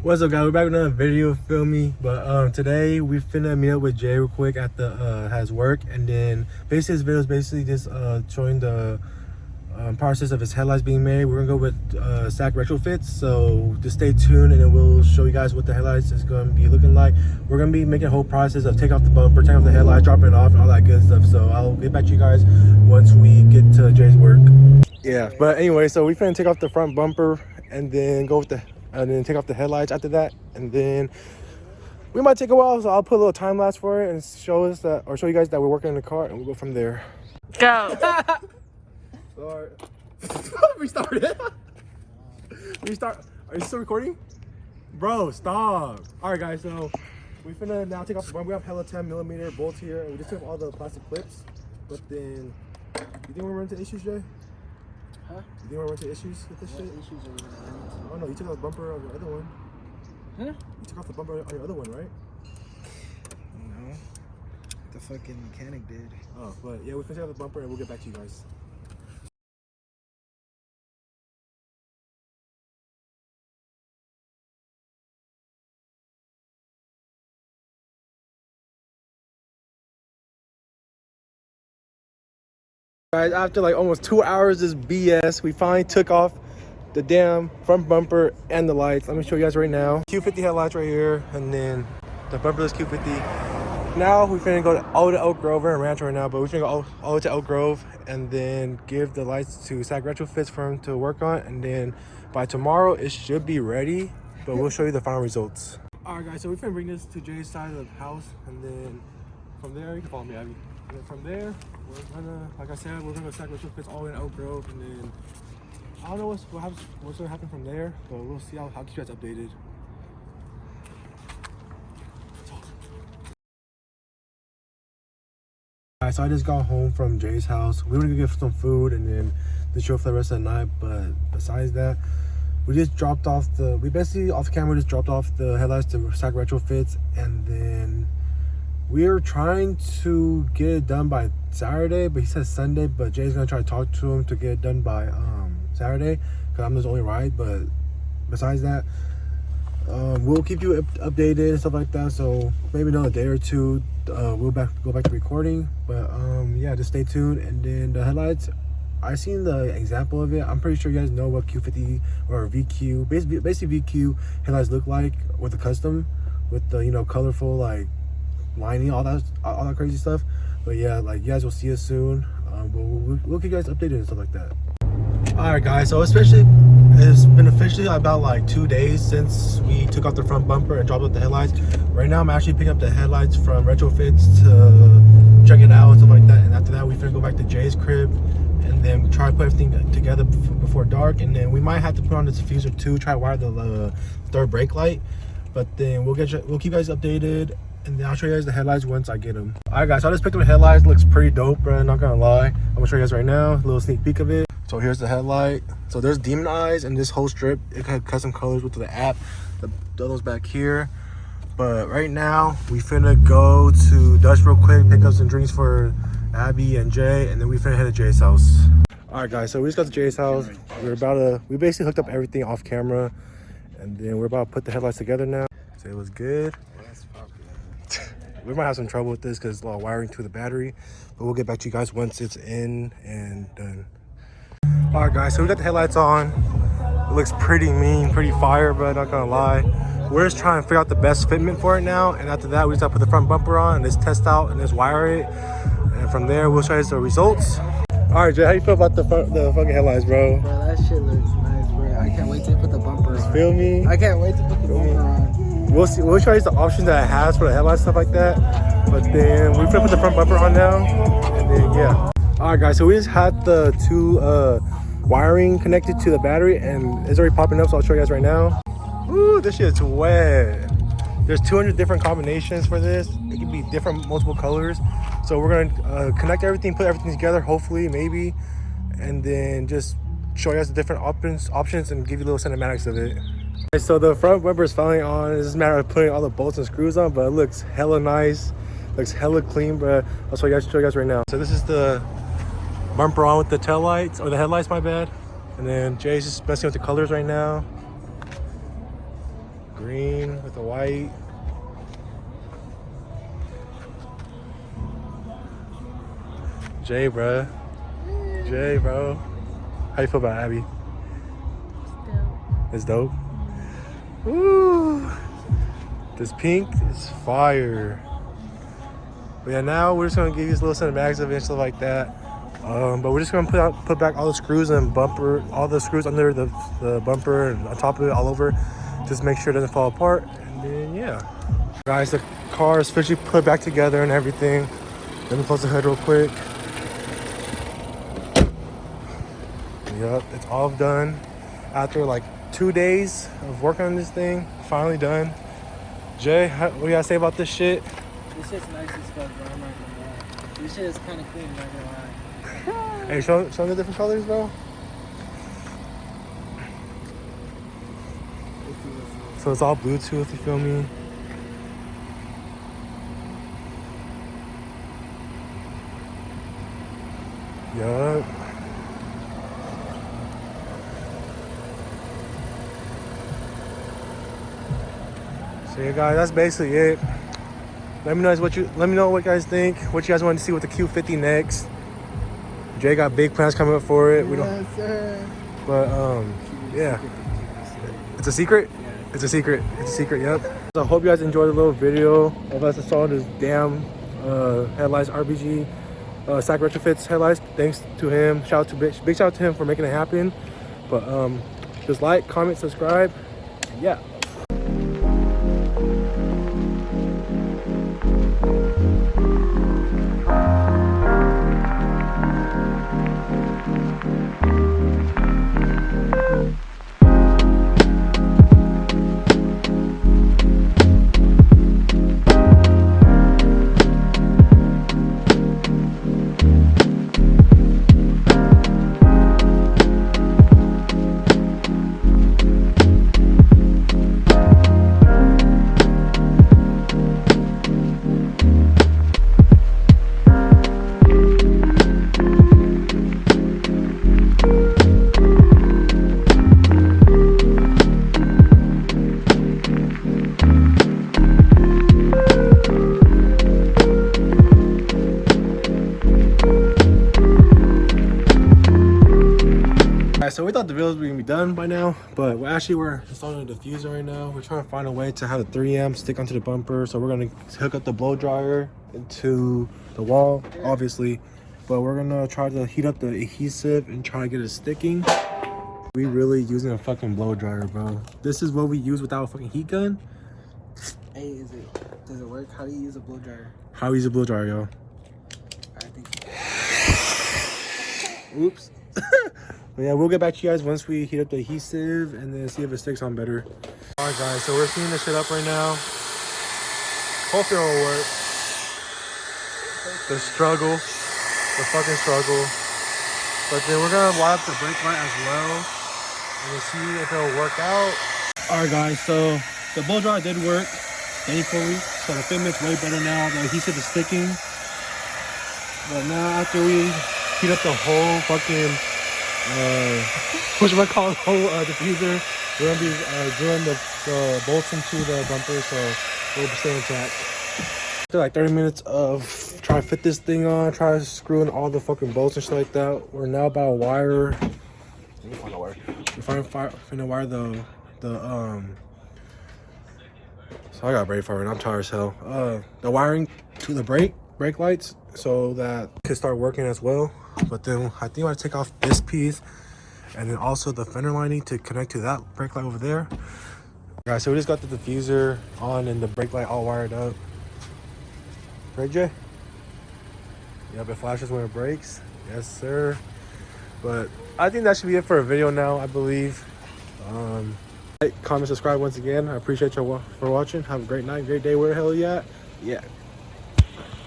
What's up, guys? We're back with another video, feel me? But today we finna meet up with Jay real quick at the his work, and then basically this video is basically just showing the process of his headlights being made. We're gonna go with SAC retrofits, so just stay tuned, and then we'll show you guys what the headlights is gonna be looking like. We're gonna be making a whole process of take off the bumper, take off the headlight, dropping it off, and all that good stuff. So I'll get back to you guys once we get to Jay's work. Yeah, but anyway, so we finna take off the front bumper and then go with the and then take off the headlights after that, and then we might take a while, so I'll put a little time lapse for it and show us that, or show you guys that we're working in the car, and we'll go from there. Go. Start. Restart it. Restart. Are you still recording? Bro, stop. All right, guys, so we finna now take off the bumper. We have hella 10mm bolts here, and we just took off all the plastic clips. But then, you think we're running into issues, Jay? Huh? You think we're running into issues with this shit? Issues are we gonna run into? Oh no, you took off the bumper on your other one. Huh? You took off the bumper on your other one, right? No. The fucking mechanic did. Oh, but yeah, we finished off the bumper and we'll get back to you guys. Guys, after like almost 2 hours of BS, we finally took off the damn front bumper and the lights. Let me show you guys right now. Q50 headlights right here, and then the bumperless Q50. Now we finna go all to Oak Grove. We're in Rancho right now, but we finna go all to Oak Grove and then give the lights to SAC Retrofits for him to work on. And then by tomorrow, it should be ready, but we'll show you the final results. All right, guys, so we're finna bring this to Jay's side of the house, and then from there, you can follow me, Abby. And then from there, we're gonna, like I said, we're gonna go SAC Retrofits all the way in Oak Grove, and then I don't know what's gonna happen from there, but we'll see. I'll keep you guys updated. Alright, so I just got home from Jay's house. We were gonna get some food and then the show for the rest of the night, but besides that, we just dropped off we basically off camera just dropped off the headlights to SAC Retrofits, and then we're trying to get it done by Saturday, but he said Sunday, but Jay's gonna try to talk to him to get it done by Saturday, because I'm his only ride. But besides that, we'll keep you updated and stuff like that, so maybe another day or two we'll go back to recording. But yeah, just stay tuned. And then the headlights, I seen the example of it. I'm pretty sure you guys know what Q50 or VQ, basically VQ headlights look like with the custom, with the, you know, colorful like lining, all that crazy stuff. But yeah, like, you guys will see us soon. But we'll keep you guys updated and stuff like that. All right, guys, so it's been officially about like 2 days since we took off the front bumper and dropped off the headlights. Right now I'm actually picking up the headlights from Retrofits to check it out and stuff like that, and after that we finna go back to Jay's crib and then try to put everything together before dark. And then we might have to put on the diffuser too, try to wire the third brake light. But then we'll keep you guys updated, and then I'll show you guys the headlights once I get them. All right, guys, so I just picked up the headlights. Looks pretty dope, bro, not gonna lie. I'm gonna show you guys right now a little sneak peek of it. So here's the headlight. So there's demon eyes and this whole strip. It had custom colors with the app. The others back here. But right now we finna go to Dutch real quick, pick up some drinks for Abby and Jay, and then we finna head to Jay's house. All right, guys, so we just got to Jay's house. We basically hooked up everything off camera, and then we're about to put the headlights together now. So it was good. We might have some trouble with this because it's a lot of wiring to the battery, but we'll get back to you guys once it's in and done. All right, guys, so we got the headlights on. It looks pretty mean, pretty fire, but not gonna lie, we're just trying to figure out the best fitment for it now. And after that, we just have to put the front bumper on and just test out and just wire it, and from there we'll show you the results. All right, Jay, how you feel about the fucking headlights, bro? Bro, that shit looks nice, bro. I can't wait to put the bumper on. Feel me? I can't wait to put the bumper on. We'll see. We'll show you the options that it has for the headlights, stuff like that. But then we're gonna put the front bumper on now, and then yeah. All right, guys, so we just had the two wiring connected to the battery, and it's already popping up, so I'll show you guys right now. Ooh, this shit's wet. There's 200 different combinations for this. It can be different, multiple colors. So we're gonna connect everything, put everything together, hopefully, maybe, and then just show you guys the different options and give you little cinematics of it. Okay, so the front bumper is finally on. It's just a matter of putting all the bolts and screws on, but it looks hella nice, looks hella clean, but I'll show you guys right now. So this is the bumper on with the tail lights, or the headlights, my bad. And then Jay's just messing with the colors right now. green with the white. Jay, bro. Jay, bro. How you feel about Abby? It's dope. Ooh. This pink is fire. But yeah, now we're just gonna give you little cinematics of it and stuff like that. But we're just gonna put back all the screws and bumper, all the screws under the bumper and on top of it, all over. Just make sure it doesn't fall apart. And then yeah, guys, the car is officially put back together and everything. Let me close the hood real quick. Yep, it's all done. After like 2 days of working on this thing, finally done. Jay, what do you gotta say about this shit? This shit's nice as fuck, bro. I'm not gonna lie. This shit is kind of clean, not gonna lie. Hey, show the different colors, bro. So it's all Bluetooth, you feel me? Yup. So yeah, guys, that's basically it. Let me know what you guys think. What you guys want to see with the Q50 next. Jay got big plans coming up for it. We don't. Yes, sir. But yeah. It's a secret. Yeah. It's a secret. It's a secret. Yep. So I hope you guys enjoyed the little video of us installing this damn Headlights RBG Sack Retrofits headlights. Thanks to him. Big shout out to him for making it happen. But just like, comment, subscribe. And yeah. So we thought the video was gonna be done by now, but we're installing a diffuser right now. We're trying to find a way to have the 3 amps stick onto the bumper. So we're gonna hook up the blow dryer into the wall, obviously, but we're gonna try to heat up the adhesive and try to get it sticking. We really using a fucking blow dryer, bro. This is what we use without a fucking heat gun. Hey, does it work? How do you use a blow dryer? How we use a blow dryer, yo? I think. Oops. But yeah, we'll get back to you guys once we heat up the adhesive and then see if it sticks on better. All right, guys, so we're heating this shit up right now. Hopefully it'll work. The struggle, the fucking struggle. But then we're gonna wire up the brake light as well, and we'll see if it'll work out. All right, guys, so the blow dryer did work, thankfully. So the fitment's way better now. The adhesive is sticking. But now after we heat up the whole fucking the whole diffuser, we're gonna be drilling the bolts into the bumper, so we'll be staying intact. After like 30 minutes of trying to fit this thing on, try to screw in all the fucking bolts and shit like that, we're now about to wire. Let me find a wire. We're finna wire the so I got brake for it. I'm tired as hell. The wiring to the brake lights so that it can start working as well. But then I think I want to take off this piece and then also the fender lining to connect to that brake light over there. Guys, so we just got the diffuser on and the brake light all wired up. Right, Jay? Yep, it flashes when it brakes. Yes, sir. But I think that should be it for a video now, I believe. Like, comment, subscribe once again. I appreciate you for watching. Have a great night, great day, where the hell are you at? Yeah.